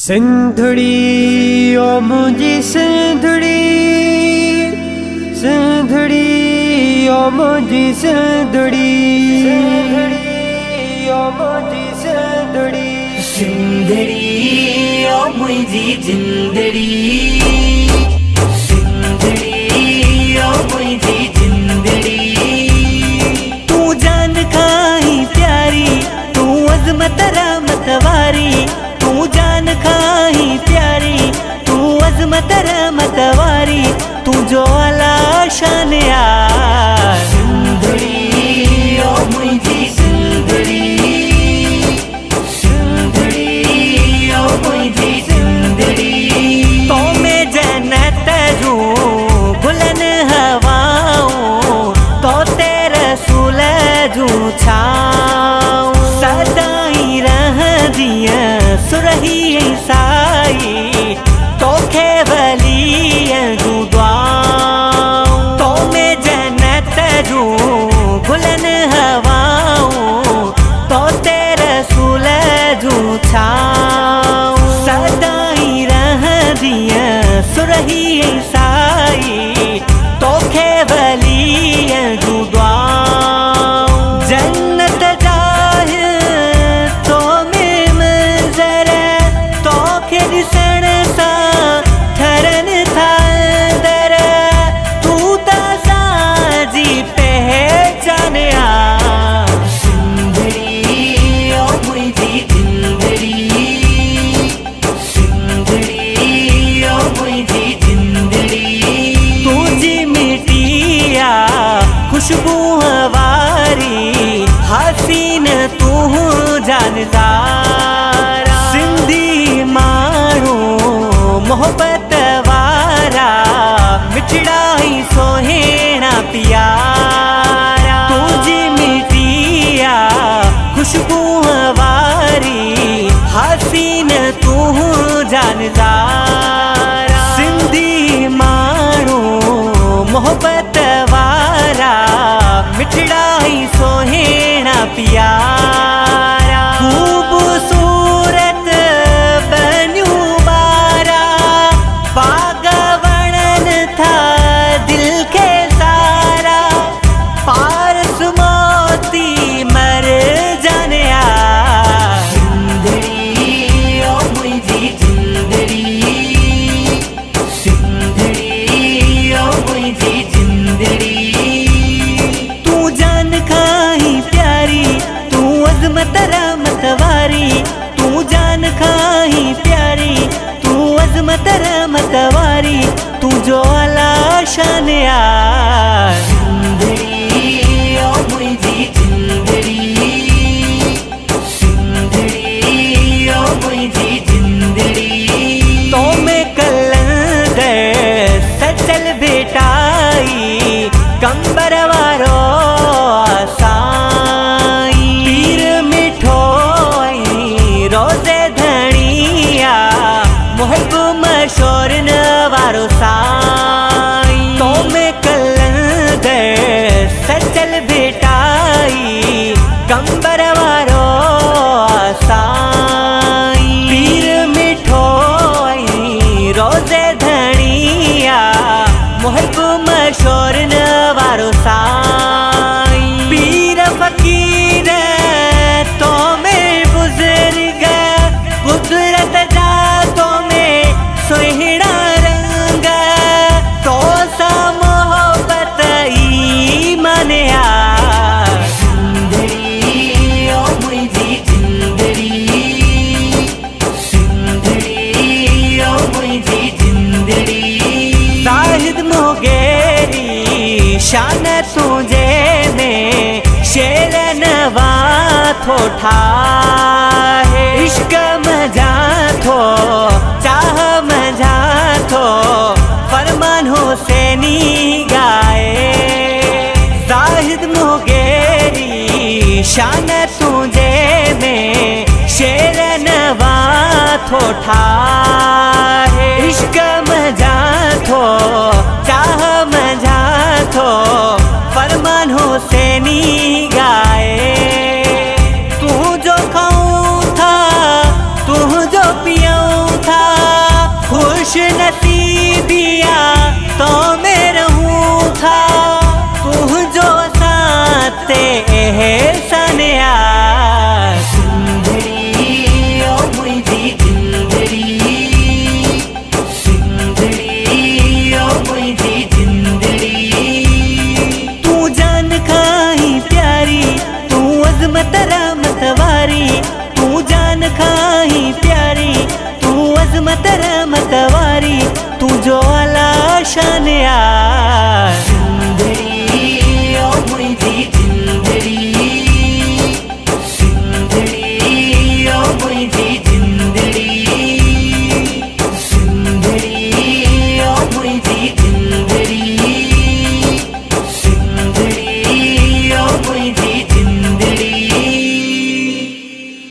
सिंधड़ी ओ मुझी सिंधड़ी, सिंधड़ी ओ मुझी सिंधड़ी, सिंधड़ी ओ मुझी सिंधड़ी, सिंधड़ी ओ मुझी जिंदड़ी, सिंधड़ी ओ मुझी जिंदड़ी। तू जान खाई प्यारी, तू अज़मत रहमत वारी, तू जान खाई प्यारी, तू अज़मत रहमत वारी, तू जो अला शान यार। सिंधड़ी ओ मुझी सिंधड़ी, सिंधड़ी ओ मुझी सिंधड़ी। तो मैं जन्नत जूं बुलन हवाऊं, तो तेरे रसूल जूं छाऊं। सदाई रहंदियां सुरही साई, तोखे वलीअ जूं दुआऊं। तो मैं जन्नत जूं बुलन हवाऊं, तो तेरे रसूल जूं छाऊं। सदाई रहंदियां सुरही साई, तोखे वलीअ जूं दुआऊं। जन्नत जाहि तो में मंज़र, तोखे ॾिसण सां ठरन था अंदर। तू त असांजी पहचान आ। सिंधड़ी ओ मुझी जिंदड़ी, सिंधड़ी ओ मुझी जिंदड़ी। तुझी मिटिया खुशबू वारी, हसीन तू जानदारा। सिंधी माण्हू मोहब्बत वारा, मिठड़ाई सोहेणा प्यारा। तुझी मिटिया खुशबू वारी, हसीन तू जानदारा। सिंधी माण्हू मोहब्बत वारा, मिठड़ाई सोहेणा प्यारा। खूबसूरत बन्यूं बारा, बाग वणन था दिल के सारा। पारस मोती मर जाने आ। सिंधड़ी ओ मुझी जिंदड़ी, सिंधड़ी ओ मुझी जिंदड़ी। तू जान खाई प्यारी, तू अज़मत रहमत वारी, तू जान खाई प्यारी, तू अज़मत रहमत वारी, तू जो अला शान यार। सिंधड़ी ओ मुझी जिंदड़ी, सिंधड़ी ओ मुझी जिंदड़ी। तो मैं कलंदर सचल भेटाई, कंबर वारो साईं। पीर मिठो रोज़े धणिया, मुहिब मशोर न वारो साईं। तो मैं कलंदर सचल भेटाई, कंबर वारो साईं। पीर मिठो रोज़े धणिया, मुहिब मशोर न वारो साईं। पीर फ़कीर तो में बुज़ुर्ग, कुदरत जा तो में सुहिणा रंग। तो सा मोहब्बत ईमान आ। सिंधड़ी ओ मुझी जिंदड़ी, सिंधड़ी ओ मुझी जिंदड़ी। शाहिद मोगेरी शान तुझे में, शेर नवा थो ठाहे। इश्क मजा थो चाह मजा थो, फरमान हुसैनी गाए। शाहिद मोगेरी शान तुझे में, शेर नवा थो ठाहे। इश्क मजा थो चाह मजा थो, फरमान हुसैनी गाए। तू जो खाऊं था, तू जो पियाऊं खाही प्यारी, तू अजमत रहमत वारी, तू जो अला शान आ